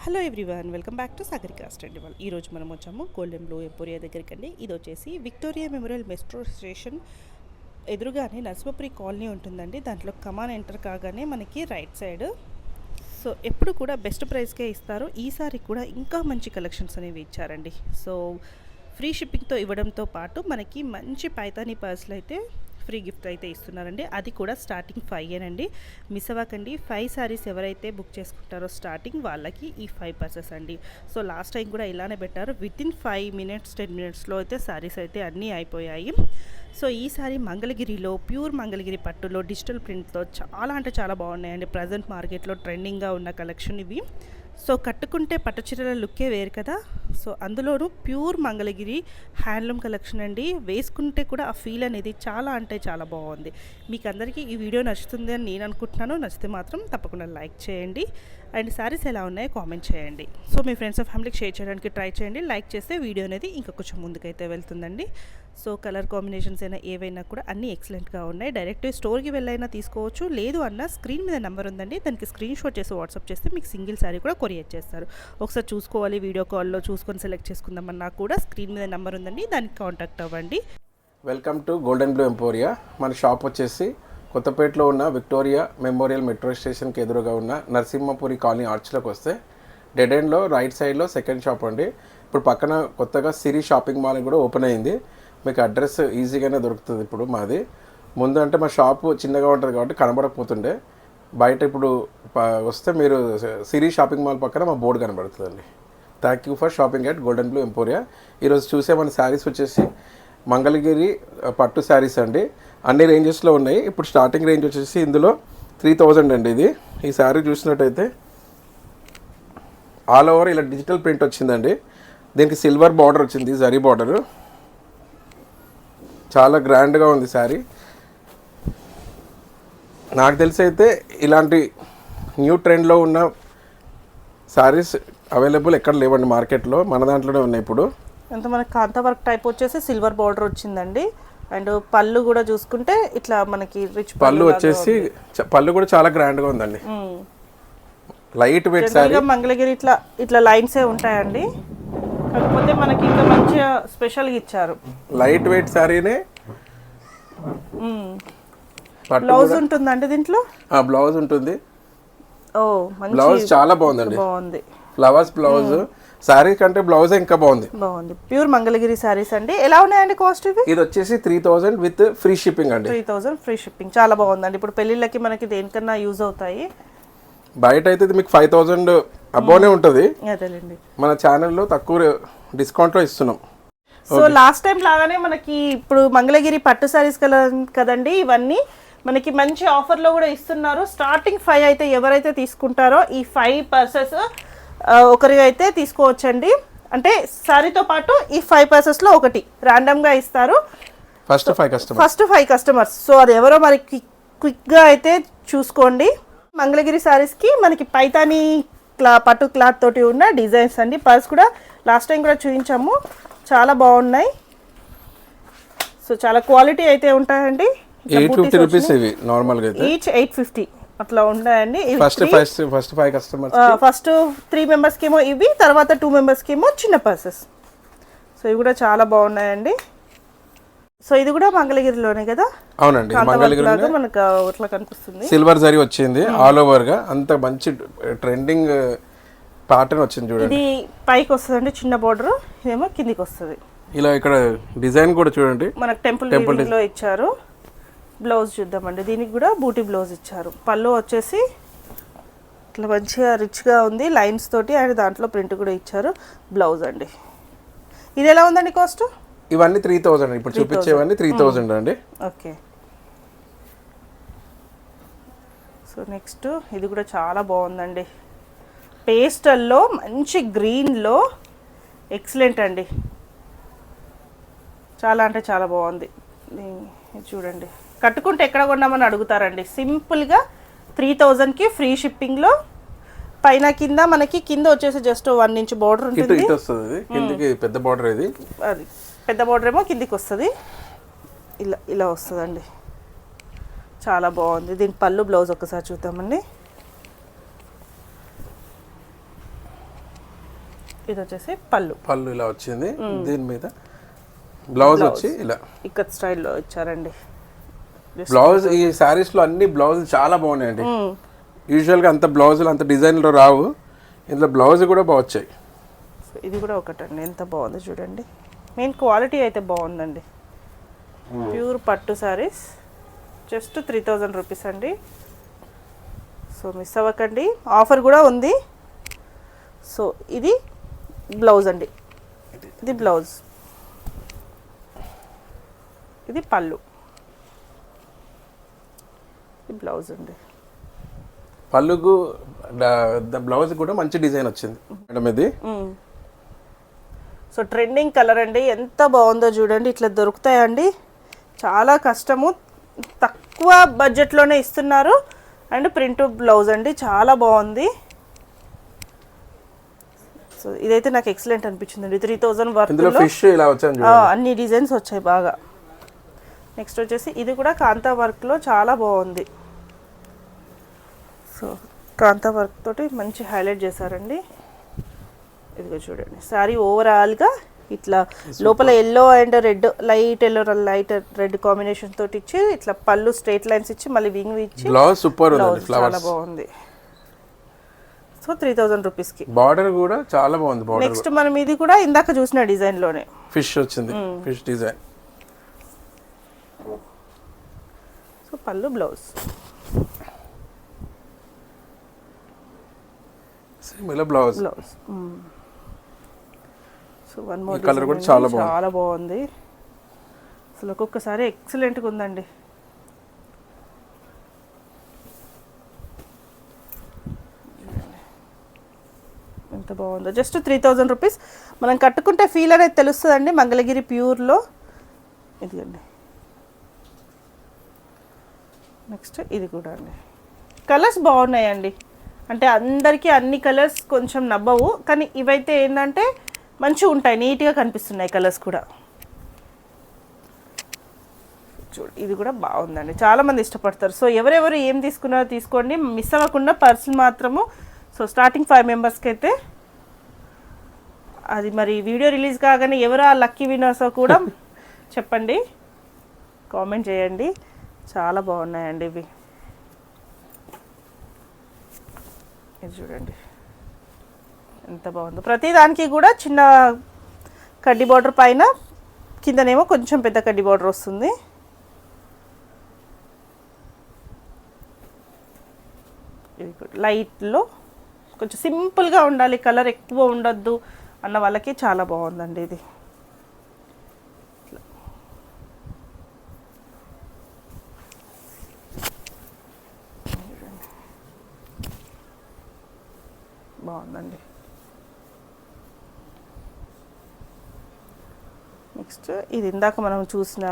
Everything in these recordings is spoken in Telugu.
Hello everyone, welcome back to Sagarika study wall. ఈరోజు మనం వచ్చాము గోల్డెన్ బ్లూ ఎంపోరియా దగ్గరికి అండి. ఇది వచ్చేసి విక్టోరియా మెమోరియల్ మెట్రో స్టేషన్ ఎదురుగానే నర్సింహపురి కాలనీ ఉంటుందండి. దాంట్లో కమాన్ ఎంటర్ కాగానే మనకి రైట్ సైడ్. సో ఎప్పుడు కూడా బెస్ట్ ప్రైస్కే ఇస్తారు. ఈసారి కూడా ఇంకా మంచి కలెక్షన్స్ అనేవి ఇచ్చారండి. సో ఫ్రీ షిప్పింగ్తో ఇవ్వడంతో పాటు మనకి మంచి పైతానీ పర్సులు అయితే ఫ్రీ గిఫ్ట్ అయితే ఇస్తున్నారండి. అది కూడా స్టార్టింగ్ 5 మిస్ అవ్వకండి. 5 సారీస్ ఎవరైతే బుక్ చేసుకుంటారో స్టార్టింగ్ వాళ్ళకి ఈ 5 పర్సెస్ అండి. సో లాస్ట్ టైం కూడా ఇలానే పెట్టారు. వితిన్ 5 మినిట్స్ 10 మినిట్స్లో అయితే సారీస్ అయితే అన్నీ అయిపోయాయి. సో ఈసారి మంగళగిరిలో ప్యూర్ మంగళగిరి పట్టులో డిజిటల్ ప్రింట్తో చాలా అంటే చాలా బాగున్నాయండి. ప్రజెంట్ మార్కెట్లో ట్రెండింగ్గా ఉన్న కలెక్షన్ ఇవి. సో కట్టుకుంటే పట్టు చీరల లుక్కే వేరు కదా. సో అందులోనూ ప్యూర్ మంగళగిరి హ్యాండ్లూమ్ కలెక్షన్ అండి. వేసుకుంటే కూడా ఆ ఫీల్ అనేది చాలా అంటే చాలా బాగుంది. మీకు అందరికీ ఈ వీడియో నచ్చుతుంది అని నేను అనుకుంటున్నాను. నచ్చితే మాత్రం తప్పకుండా లైక్ చేయండి. అండ్ సారీస్ ఎలా ఉన్నాయో కామెంట్ చేయండి. సో మీ ఫ్రెండ్స్ అండ్ ఫ్యామిలీకి షేర్ చేయడానికి ట్రై చేయండి. లైక్ చేస్తే వీడియో అనేది ఇంకా కొంచెం ముందుకైతే వెళ్తుందండి. సో కలర్ కాంబినేషన్స్ అయినా ఏవైనా కూడా అన్నీ ఎక్సలెంట్గా ఉన్నాయి. డైరెక్ట్ స్టోర్కి వెళ్ళైనా తీసుకోవచ్చు. లేదు అన్న స్క్రీన్ మీద నెంబర్ ఉందండి, దానికి స్క్రీన్ షాట్ చేసి వాట్సాప్ చేస్తే మీకు సింగిల్ సారీ కూడా కొరియర్ చేస్తారు. ఒకసారి చూసుకోవాలి, వీడియో కాల్లో చూసుకొని సెలెక్ట్ చేసుకుందామన్నా కూడా స్క్రీన్ మీద నెంబర్ ఉందండి, దానికి కాంటాక్ట్ అవ్వండి. Welcome to golden blue emporia. మన షాప్ వచ్చేసి కొత్తపేటలో ఉన్న విక్టోరియా మెమోరియల్ మెట్రో స్టేషన్కి ఎదురుగా ఉన్న నరసింహపురి కాలనీ ఆర్చ్లోకి వస్తే డెడ్ ఎండ్లో రైట్ సైడ్లో సెకండ్ షాప్ అండి. ఇప్పుడు పక్కన కొత్తగా సిరి షాపింగ్ మాల్ కూడా ఓపెన్ అయింది. మీకు అడ్రస్ ఈజీగానే దొరుకుతుంది. ఇప్పుడు మాది ముందు అంటే మా షాపు చిన్నగా ఉంటుంది కాబట్టి కనబడకపోతుండే. బయట ఇప్పుడు వస్తే మీరు సిరి షాపింగ్ మాల్ పక్కన మా బోర్డు కనబడుతుందండి. Thank you for shopping at golden blue emporia. ఈరోజు చూసే మన శారీస్ వచ్చేసి మంగళగిరి పట్టు శారీస్ అండి. అన్ని రేంజెస్లో ఉన్నాయి. ఇప్పుడు స్టార్టింగ్ రేంజ్ వచ్చేసి ఇందులో 3000 అండి. ఇది ఈ శారీ చూసినట్టయితే ఆల్ ఓవర్ ఇలా డిజిటల్ ప్రింట్ వచ్చిందండి. దీనికి సిల్వర్ బార్డర్ వచ్చింది, జరీ బార్డరు. చాలా గ్రాండ్గా ఉంది శారీ. నాకు తెలిసి అయితే ఇలాంటి న్యూ ట్రెండ్లో ఉన్న శారీస్ అవైలబుల్ ఎక్కడ లేవండి మార్కెట్లో. మన దాంట్లోనే ఉన్నాయి. ఇప్పుడు ఎంత మనకి కాంతా వర్క్ టైప్ వచ్చేసి సిల్వర్ బార్డర్ వచ్చిందండి. అండ్ పళ్ళు కూడా చూసుకుంటే ఇట్లా మనకి రిచ్ పళ్ళు వచ్చేసి పళ్ళు కూడా చాలా గ్రాండ్గా ఉందండి. Light weight sari. మంగళగిరి ఇట్లా లైన్సే ఉంటాయండి, కాకపోతే మనకి ఇంకా మంచిగా స్పెషల్గా ఇచ్చారు. Light weight శారీనే. బ్లౌజ్ ఉంటుందండి దీంట్లో. బ్లౌజ్ ఉంటుంది. ఓ బ్లౌజ్ చాలా బాగుందండి. బాగుంది. Flowers blouse. శారీ కంటే బ్లౌజ్ ఇంకా బాగుంది. ప్యూర్ మంగళగిరి శారీస్ అండి. ఎలా ఉన్నాయండి కాస్ట్? ఇది వచ్చేసి 3000 విత్ ఫ్రీ షిప్పింగ్ అండి. 3000 ఫ్రీ షిప్పింగ్. చాలా బాగుందండి. ఇప్పుడు పెళ్లిళ్ళకి మనకి దేనికన్నా యూజ్ అవుతాయి. బయట అయితే మీకు 5000 అబోనే ఉంటుంది. అదేలేండి, మన ఛానల్లో తక్కువ డిస్కౌంట్లో ఇస్తున్నాం. సో లాస్ట్ టైం లాగానే మనకి ఇప్పుడు మంగళగిరి పట్టు శారీస్ కదండి. ఇవన్నీ మనకి మంచి ఆఫర్లో కూడా ఇస్తున్నారు. స్టార్టింగ్ 5 అయితే ఎవరైతే తీసుకుంటారో ఈ 5 పర్సెస్ ఒకరి అయితే తీసుకోవచ్చండి. అంటే శారీతో పాటు ఈ 5 పర్సెస్లో ఒకటి ర్యాండమ్గా ఇస్తారు. First 5 customers. సో అది ఎవరో మరి క్విక్గా అయితే చూసుకోండి. మంగళగిరి శారీస్కి మనకి పైతానీ పట్టు క్లాత్ తోటి ఉన్న డిజైన్స్ అండి. పర్స్ కూడా లాస్ట్ టైం కూడా చూపించాము, చాలా బాగున్నాయి. సో చాలా క్వాలిటీ అయితే ఉంటాయండి. 850 రూపీస్ ఇవి నార్మల్గా అయితే. ఈచ్ 850 అట్లా ఉన్నాయండి. ఫస్ట్ 5 కస్టమర్స్, ఫస్ట్ 3 మెంబర్స్కి ఏమో ఇవి, తర్వాత 2 మెంబర్స్కి ఏమో చిన్న పర్సెస్. సో ఇవి కూడా చాలా బాగున్నాయండి. సో ఇది కూడా మంగళగిరిలోనే కదా. అవునండి, మంగళగిరి మనకు అట్లా కనిపిస్తుంది. సిల్వర్ జరీ వచ్చింది ఆల్ ఓవర్ గా. అంత మంచి ట్రెండింగ్ ప్యాటర్న్ వచ్చింది చూడండి. ఇది పైకి వస్తుందండి చిన్న బోర్డర్, ఇదేమో కిందికి వస్తుంది. ఇలా ఇక్కడ డిజైన్ కూడా చూడండి మనకు టెంపుల్ లో ఇచ్చారు. బ్లౌజ్ చూద్దామండి. దీనికి కూడా బూటీ బ్లౌజ్ ఇచ్చారు. పళ్ళు వచ్చేసి ఇట్లా మంచిగా రిచ్గా ఉంది లైన్స్ తోటి, అండ్ దాంట్లో ప్రింట్ కూడా ఇచ్చారు. బ్లౌజ్ అండి. ఇది ఎలా ఉందండి కాస్ట్? ఇవన్నీ 3000. ఇప్పుడు చూపించేవన్నీ 3000 అండి. ఓకే. సో నెక్స్ట్ ఇది కూడా చాలా బాగుందండి. పేస్టల్లో మంచి గ్రీన్లో ఎక్సలెంట్ అండి. చాలా అంటే చాలా బాగుంది. చూడండి, కట్టుకుంటే ఎక్కడ కొన్నామని అడుగుతారండి. సింపుల్గా 3000కి ఫ్రీ షిప్పింగ్లో. పైన కింద మనకి కింద వచ్చేసి జస్ట్ 1 ఇంచ్ బార్డర్ ఉంటుంది. కిందకి పెద్ద బార్డర్. ఇది అది పెద్ద బార్డర్ ఏమో కిందికి వస్తుంది. ఇలా వస్తుందండి. చాలా బాగుంది. దీని పళ్ళు బ్లౌజ్ ఒకసారి చూద్దామండి. ఇది వచ్చేసి పళ్ళు. పళ్ళు ఇలా వచ్చింది, దీని మీద బ్లౌజ్ వచ్చి ఇలా ఇక్కత్ స్టైల్లో ఇచ్చారండి బ్లౌజ్. ఈ శారీస్ లో అన్ని బ్లౌజ్ చాలా బాగున్నాయండి. యూజువల్ గా అంత బ్లౌజులు అంత డిజైన్ లో రావు, ఇందులో బ్లౌజ్ కూడా బాగా వచ్చాయి. ఇది కూడా ఒకటండి, ఎంత బాగుంది చూడండి. మెయిన్ క్వాలిటీ అయితే బాగుందండి. ప్యూర్ పట్టు శారీస్, జస్ట్ 3000 రూపీస్ అండి. సో మిస్ అవ్వకండి, ఆఫర్ కూడా ఉంది. సో ఇది బ్లౌజ్ అండి, ఇది బ్లౌజ్, ఇది పళ్ళు, ఇది బ్లౌజ్ అండి. పళ్ళుకు బ్లౌజ్ కూడా మంచి డిజైన్ వచ్చింది మేడం ఇది. సో ట్రెండింగ్ కలర్ అండి, ఎంత బాగుందో చూడండి. ఇట్లా దొరుకుతాయండి, చాలా కష్టము, తక్కువ బడ్జెట్లోనే ఇస్తున్నారు. అండ్ ప్రింట్ బ్లౌజ్ అండి, చాలా బాగుంది. సో ఇదైతే నాకు ఎక్సలెంట్ అనిపించింది. 3000 వర్త్, ఫిష్ ఇలా వచ్చాయి, అన్ని డిజైన్స్ వచ్చాయి బాగా. నెక్స్ట్ వచ్చేసి ఇది కూడా కాంతా వర్క్లో చాలా బాగుంది. సో కాంతా వర్క్ తోటి మంచి హైలైట్ చేశారండి. ఇదిగో చూడండి, సారీ ఓవరాల్గా ఇట్లా లోపల yellow and red, light yellow light red combination తోటి ఇచ్చి, ఇట్లా పళ్ళు స్ట్రైట్ లైన్స్ ఇచ్చి, మళ్ళీ వింగ్ ఇచ్చి బ్లౌజ్ సూపర్ ఉంది, చాలా బాగుంది. సో 3000 రూపీస్కి. బార్డర్ కూడా చాలా బాగుంది. బార్డర్ నెక్స్ట్ మనం ఇది కూడా ఇందాక చూసిన డిజైన్లోనే ఫిష్ వచ్చింది, ఫిష్ డిజైన్. సో పళ్ళు blouse blouse. So one more colour కూడా చాలా బాగుంది. అసలు ఒక్కొక్కసారి ఎక్సలెంట్గా ఉందండి. ఎంత బాగుందో, జస్ట్ 3000 రూపీస్. మనం కట్టుకుంటే ఫీల్ అనేది తెలుస్తుందండి మంగళగిరి ప్యూర్లో. ఇదిగండి, నెక్స్ట్ ఇది కూడా అండి. కలర్స్ బాగున్నాయండి, అంటే అందరికీ అన్ని కలర్స్ కొంచెం నవ్వవు, కానీ ఇవైతే ఏంటంటే మంచిగా ఉంటాయి, నీట్గా కనిపిస్తున్నాయి కలర్స్ కూడా. చూడు, ఇది కూడా బాగుందండి, చాలామంది ఇష్టపడతారు. సో ఎవరెవరు ఏం తీసుకున్నారో తీసుకోండి, మిస్ అవ్వకుండా పర్సన్ మాత్రము. సో స్టార్టింగ్ 5 మెంబర్స్కి అయితే అది మరి వీడియో రిలీజ్ కాగానే ఎవరు ఆ లక్కీ విన్నర్సో కూడా చెప్పండి, కామెంట్ చేయండి. చాలా బాగున్నాయండి ఇవి. ఇది చూడండి ఎంత బాగుందో. ప్రతి దానికి కూడా చిన్న కడ్డీ బార్డర్ పైన, కిందనేమో కొంచెం పెద్ద కడ్డీ బార్డర్ వస్తుంది. ఇది లైట్లో కొంచెం సింపుల్గా ఉండాలి, కలర్ ఎక్కువ ఉండొద్దు అన్న వాళ్ళకి చాలా బాగుందండి ఇది. బాగుందండి. నెక్స్ట్ ఇది ఇందాక మనం చూసిన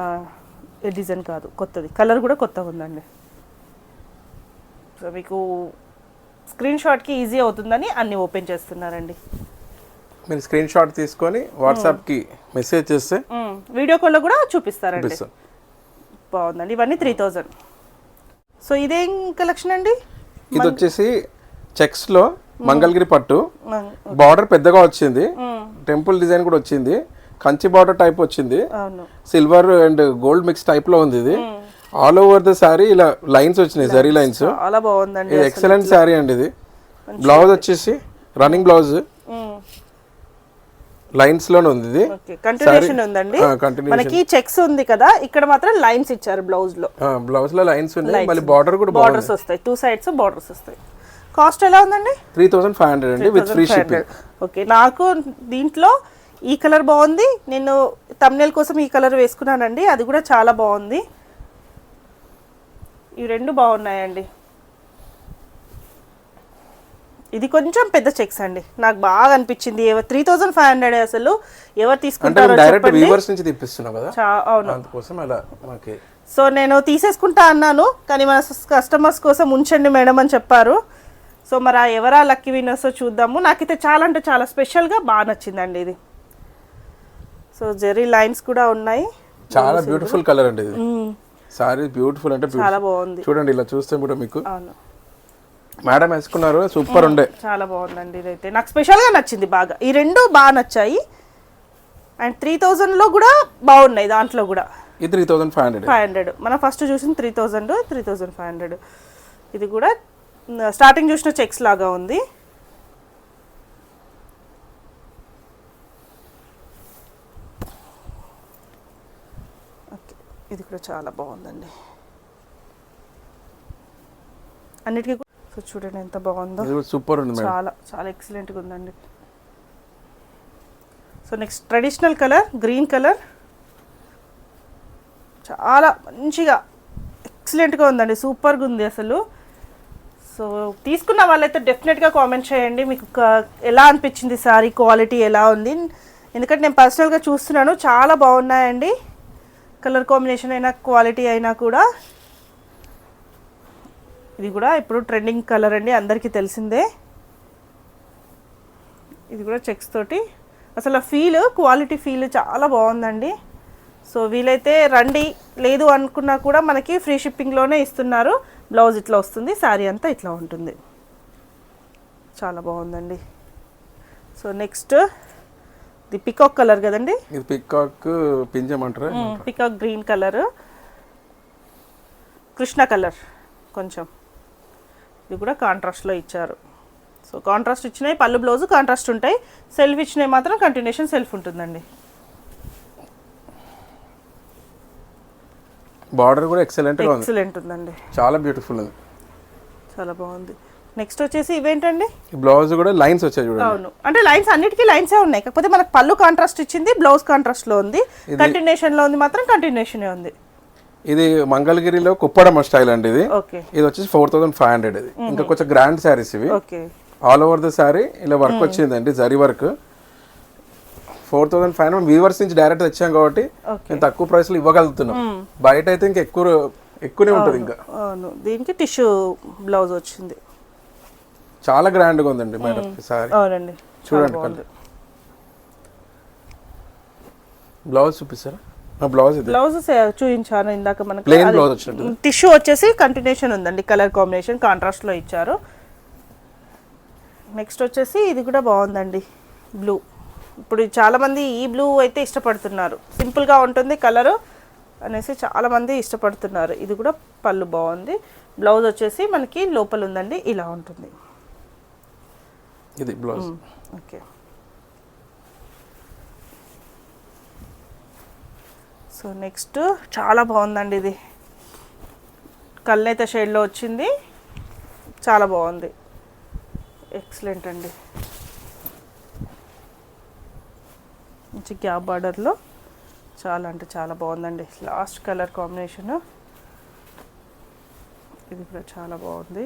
డిజైన్ కాదు, కొత్తది, కలర్ కూడా కొత్తగా ఉందండి. సో మీకు స్క్రీన్ షాట్కి ఈజీ అవుతుందని అన్నీ ఓపెన్ చేస్తున్నారండి. మీరు స్క్రీన్ షాట్ తీసుకొని వాట్సాప్కి మెసేజ్ చేస్తే వీడియో కాల్లో కూడా చూపిస్తారండి. బాగుందండి, ఇవన్నీ 3000. సో ఇదేం కలెక్షన్ అండి? ఇది వచ్చేసి చెక్స్లో మంగళగిరి పట్టు, బార్డర్ పెద్దగా వచ్చింది, టెంపుల్ డిజైన్ కూడా వచ్చింది, కంచి బార్డర్ టైప్ వచ్చింది, silver and gold mix type లో ఉంది. ఇది ఆల్ ఓవర్ ద సారీ ఇలా లైన్స్ వచ్చినాయి, జరీ లైన్స్. చాలా బాగుందండి, ఇది ఎక్సలెంట్ సారీ అండి. ఇది బ్లౌజ్ వచ్చేసి రన్నింగ్ బ్లౌజ్ లైన్స్ లోనే ఉంది. ఇది కంటిన్యూషన్ ఉందండి. మనకి చెక్స్ ఉంది కదా, ఇక్కడ మాత్రం లైన్స్ ఇచ్చారు బ్లౌజ్ లో. బ్లౌజ్ లో లైన్స్ ఉన్నాయి, మళ్ళీ బార్డర్ కూడా బార్డర్స్ వస్తాయి, 2 సైడ్స్ బార్డర్స్ వస్తాయి. కాస్ట్ ఎలా ఉందండి? 3500 అండి విత్ ఫ్రీ షిప్పింగ్. ఓకే, నాకు దీంట్లో ఈ కలర్ బాగుంది, నేను థంబ్నెయిల్ కోసం ఈ కలర్ వేసుకున్నానండి, అది కూడా చాలా బాగుంది. ఇవి రెండు బాగున్నాయండి. ఇది కొంచెం పెద్ద చెక్స్ అండి, నాకు బాగా అనిపించింది. 3500 అసలు ఎవరు తీసుకుంటారో చెప్పండి. అవును, సో నేను తీసేసుకుంటా అన్నాను, కానీ మన కస్టమర్స్ కోసం ఉంచండి మేడం అని చెప్పారు. సో మరి ఎవరా లక్కీ విన్నర్స్ చూద్దాము. నాకైతే చాలా అంటే చాలా స్పెషల్గా బాగా నచ్చిందండి ఇది. సో జెరీ లైన్స్ కూడా ఉన్నాయి, చాలా బ్యూటిఫుల్ కలర్ అండి ఇది. సారీ బ్యూటిఫుల్ అంటే చాలా బాగుంది. చూడండి, ఇలా చూస్తే కూడా మీకు అవును మేడం వేసుకున్నారు, సూపర్ ఉండే. చాలా బాగుందండి ఇదైతే నాకు స్పెషల్గా నచ్చింది బాగా. ఈ రెండు బాగా నచ్చాయి. అండ్ 3000లో కూడా బాగున్నాయి. దాంట్లో కూడా ఇది 3500. 500 మనం ఫస్ట్ చూసిన 3000, 3500. ఇది కూడా స్టార్టింగ్ చూసిన చెక్స్ లాగా ఉంది. ఓకే, ఇది కూడా చాలా బాగుందండి అన్నిటికీ. సో చూడండి ఎంత బాగుందో, సూపర్ ఉంది మేడం. చాలా చాలా ఎక్సలెంట్గా ఉందండి. So next traditional colour green colour, చాలా మంచిగా ఎక్సలెంట్గా ఉందండి, సూపర్గా ఉంది అసలు. సో తీసుకున్న వాళ్ళైతే డెఫినెట్గా కామెంట్ చేయండి మీకు ఎలా అనిపించింది సారీ, క్వాలిటీ ఎలా ఉంది. ఎందుకంటే నేను పర్సనల్గా చూస్తున్నాను, చాలా బాగున్నాయండి. కలర్ కాంబినేషన్ అయినా క్వాలిటీ అయినా కూడా. ఇది కూడా ఇప్పుడు ట్రెండింగ్ కలర్ అండి, అందరికీ తెలిసిందే. ఇది కూడా చెక్స్ తోటి అసలు ఫీల్, క్వాలిటీ ఫీల్ చాలా బాగుందండి. సో వీలైతే రండి, లేదు అనుకున్నా కూడా మనకి ఫ్రీ షిప్పింగ్లోనే ఇస్తున్నారు. బ్లౌజ్ ఇట్లా వస్తుంది, శారీ అంతా ఇట్లా ఉంటుంది. చాలా బాగుందండి. సో నెక్స్ట్ ఇది పికాక్ కలర్ కదండి, ఇది పికాక్ పింజమంటారా, peacock green colour, Krishna colour కొంచెం. ఇది కూడా కాంట్రాస్ట్లో ఇచ్చారు. సో కాంట్రాస్ట్ ఇచ్చినాయి, పళ్ళు బ్లౌజ్ కాంట్రాస్ట్ ఉంటాయి. సెల్ఫ్ ఇచ్చినాయి మాత్రం కంటిన్యూషన్ సెల్ఫ్ ఉంటుందండి. బార్డర్ కూడా ఎక్సలెంట్గా ఉంది, ఎక్సలెంట్ ఉందండి, చాలా బ్యూటిఫుల్ ఉంది, చాలా బాగుంది. నెక్స్ట్ వచ్చేసి ఇవేంటండి, బ్లౌజ్ కూడా లైన్స్ వచ్చాయి చూడండి. అవును, అంటే లైన్స్ అన్నిటికీ లైన్సే ఉన్నాయి, కాకపోతే మనకు పళ్ళు కాంట్రాస్ట్ ఇచ్చింది, బ్లౌజ్ కాంట్రాస్ట్లో ఉంది, కంటిన్యూషన్లో ఉంది మాత్రం కంటిన్యూషనే ఉంది. ఇది మంగళగిరిలో కుప్పడమ్మ స్టైల్ అండి. ఇది ఓకే, ఇది వచ్చేసి 4500. ఇది ఇంకా కొంచెం గ్రాండ్ శారీస్ ఇవి. Okay, all over the sari ఇలా వర్క్ వచ్చిందండి, జరీ వర్క్. 4500 వీవర్స్ నుంచి డైరెక్ట్ తెచ్చాం కాబట్టి నేను తక్కువ ప్రైస్ లో ఇవ్వగలుగుతున్నాం. బయట అయితే ఇంకా ఎక్కువనే ఉంటుంది. ఇంకా అవును, దీనికి టిష్యూ బ్లౌజ్ వచ్చింది, చాలా గ్రాండ్ గా ఉందండి మేడం సారీ. అవునండి, చూడండి బ్లౌజ్ చూపిస్తారా. బ్లౌజ్ ఇది బ్లౌజ్ చూపించాను ఇందాక మనకు, ప్లెయిన్ బ్లౌజ్ వచ్చినట్టు. టిష్యూ వచ్చేసి కంటిన్యూషన్ ఉందండి, కలర్ కాంబినేషన్ కాంట్రాస్ట్ లో ఇచ్చారు. నెక్స్ట్ వచ్చేసి ఇది కూడా బాగుందండి, బ్లూ. ఇప్పుడు చాలా మంది ఈ బ్లూ అయితే ఇష్టపడుతున్నారు, సింపుల్ గా ఉంటుంది కలర్ అనేసి చాలా మంది ఇష్టపడుతున్నారు. ఇది కూడా పళ్ళు బాగుంది, బ్లౌజ్ వచ్చేసి మనకి లోపల ఉందండి, ఇలా ఉంటుంది ఇది బ్లౌజ్. ఓకే, సో నెక్స్ట్ చాలా బాగుందండి, ఇది కల్నేత షేడ్లో వచ్చింది, చాలా బాగుంది, ఎక్సలెంట్ అండి. మంచి గ్యాప్ బార్డర్లో చాలా అంటే చాలా బాగుందండి. లాస్ట్ కలర్ కాంబినేషన్ ఇది కూడా చాలా బాగుంది.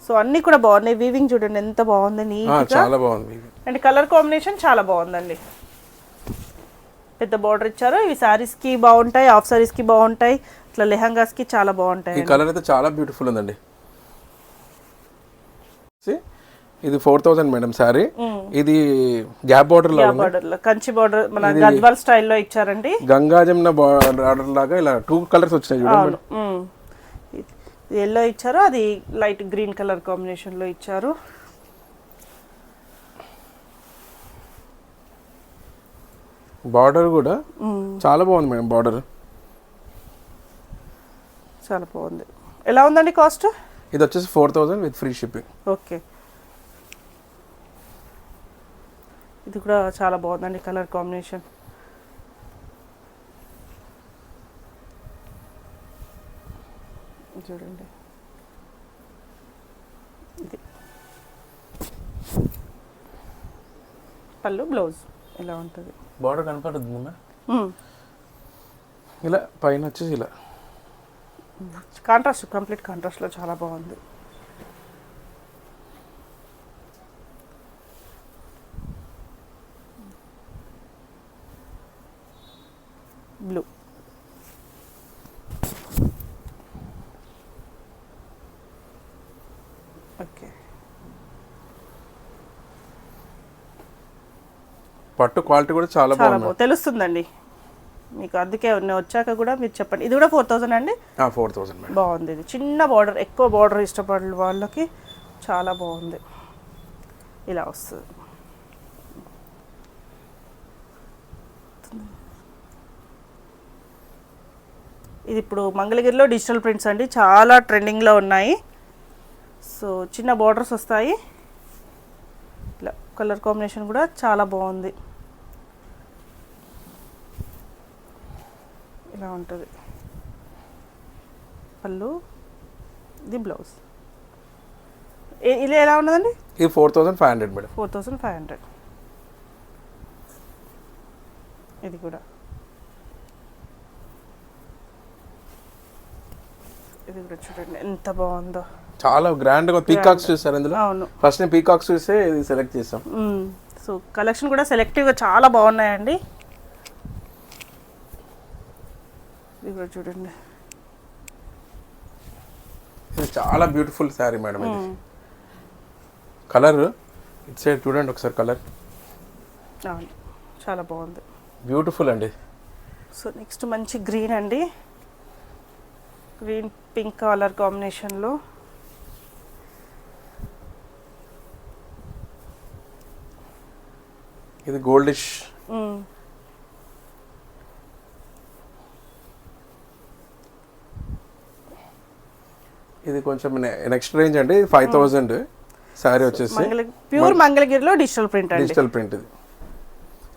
సో అన్నీ కూడా బాగున్నాయి, వీవింగ్ చూడండి ఎంత బాగుంది, నీట్గా చాలా బాగుంది. అండ్ కలర్ కాంబినేషన్ చాలా బాగుందండి. పెద్ద బార్డర్ ఇచ్చారు, ఇవి శారీస్కి బాగుంటాయి, హాఫ్ శారీస్కి బాగుంటాయి, ఇట్లా లెహంగాస్కి చాలా బాగుంటాయి. ఈ కలర్ అయితే చాలా బ్యూటిఫుల్ ఉందండి. ఇది 4000 మేడం సారీ. ఇది గ్యాప్ బార్డర్ లో కంచి బార్డర్ మన గద్వాల్ స్టైల్లో ఇచ్చారండి. గంగా జమున బార్డర్ లాగా ఇలా 2 కలర్స్ వచ్చాయి చూడండి. ఎల్లో ఇచ్చారు, అది లైట్ గ్రీన్ కలర్ కాంబినేషన్ లో ఇచ్చారు. బార్డర్ కూడా చాలా బాగుంది మేడం, బార్డర్ చాలా బాగుంది. ఎలా ఉందండి కాస్ట్? ఇది వచ్చేసి 4000 విత్ ఫ్రీ షిప్పింగ్. ఓకే, ఇది కూడా చాలా బాగుందండి కలర్ కాంబినేషన్. చూడండి ఇది పళ్ళు బ్లౌజ్ ఇలా ఉంటుంది. బార్డర్ కనపడుతుంది ఇలా పైన వచ్చేసి ఇలా కాంట్రాస్ట్, కంప్లీట్ కాంట్రాస్ట్లో చాలా బాగుంది. బ్లూ ఓకే, పట్టు క్వాలిటీ కూడా చాలా బాగుంది, తెలుస్తుందండి. మీకు అందుకే నేను వచ్చాక కూడా మీరు చెప్పండి. ఇది కూడా 4000 అండి. 4000 మేడం. బాగుంది. ఇది చిన్న బార్డర్, ఎక్కువ బార్డర్ ఇష్టపడే వాళ్ళకి చాలా బాగుంది. ఇలా వస్తుంది. ఇది ఇప్పుడు మంగళగిరిలో డిజిటల్ ప్రింట్స్ అండి, చాలా ట్రెండింగ్లో ఉన్నాయి. సో చిన్న బార్డర్స్ వస్తాయి. ఇట్లా కలర్ కాంబినేషన్ కూడా చాలా బాగుంది. ఇలా ఉంటుంది పళ్ళు. ఇది బ్లౌజ్. ఇది ఎలా ఉన్నదండి? ఇది 4500 మేడం. 4500. ఇది కూడా. ఇది కూడా చూడండి ఎంత బాగుందో. చాలా గ్రాండ్గా పీకాక్స్ చూసారు ఇందులో. అవును. ఫస్ట్ నేను పీకాక్స్ చూస్తే ఇది సెలెక్ట్ చేసాం. సో కలెక్షన్ కూడా సెలెక్టివ్గా చాలా బాగున్నాయండి. ఇది కూడా చూడండి. ఇది చాలా బ్యూటిఫుల్ శారీ మేడం. ఇది కలర్ ఇటు సైడ్ చూడండి ఒకసారి. కలర్ చాలా బాగుంది, బ్యూటిఫుల్ అండి. సో నెక్స్ట్ మంచి గ్రీన్ అండి. గ్రీన్ పింక్ కలర్ కాంబినేషన్లో ఇది గోల్డిష్. ఇది కొంచెం నెక్స్ట్ రేంజ్ అండి. 5000 శారీ వచ్చేసి ప్యూర్ మంగళగిరిలో డిజిటల్ ప్రింట్ అండి. Digital print. ఇది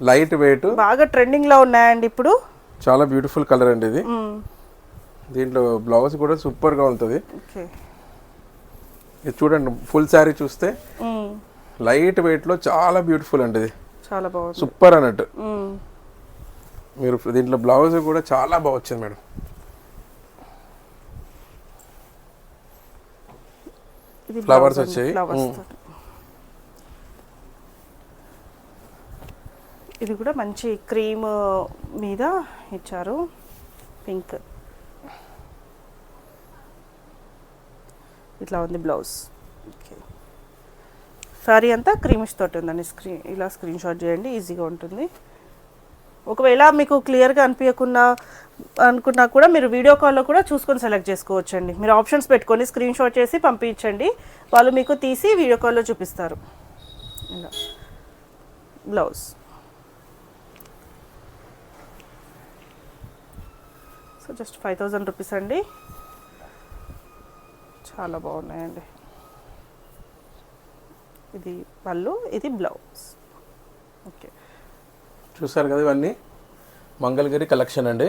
లైట్ వెయిట్, బాగా ట్రెండింగ్లో ఉన్నాయండి ఇప్పుడు. చాలా బ్యూటిఫుల్ కలర్ అండి ఇది. దీంట్లో బ్లౌజ్ కూడా సూపర్గా ఉంటుంది. ఇది చూడండి ఫుల్ శారీ చూస్తే లైట్ వెయిట్లో చాలా బ్యూటిఫుల్ అండి. ఇది చాలా బాగుంది, సూపర్ అన్నట్టు. మీరు దీంట్లో బ్లౌజ్ కూడా చాలా బాగా వచ్చింది మేడం. ఫ్లవర్స్ వచ్చాయి. ఇది కూడా మంచి క్రీమ్ మీద ఇచ్చారు, పింక్. ఇట్లా ఉంది బ్లౌజ్. ఓకే, సారీ అంతా క్రీమిష్ తోటి ఉందండి. ఇలా స్క్రీన్ షాట్ చేయండి, ఈజీగా ఉంటుంది. ఒకవేళ మీకు క్లియర్గా అనుకున్నా కూడా మీరు వీడియో కాల్లో కూడా చూసుకొని సెలెక్ట్ చేసుకోవచ్చండి. మీరు ఆప్షన్స్ పెట్టుకొని స్క్రీన్ షాట్ చేసి పంపించండి, వాళ్ళు మీకు తీసి వీడియో కాల్లో చూపిస్తారు. ఇలా బ్లౌజ్. సో జస్ట్ 5000 రూపీస్ అండి. చాలా బాగున్నాయండి. ఇది పళ్ళు, ఇది బ్లౌజ్. ఓకే, చూసారు కదా, ఇవన్నీ మంగళగిరి కలెక్షన్ అండి.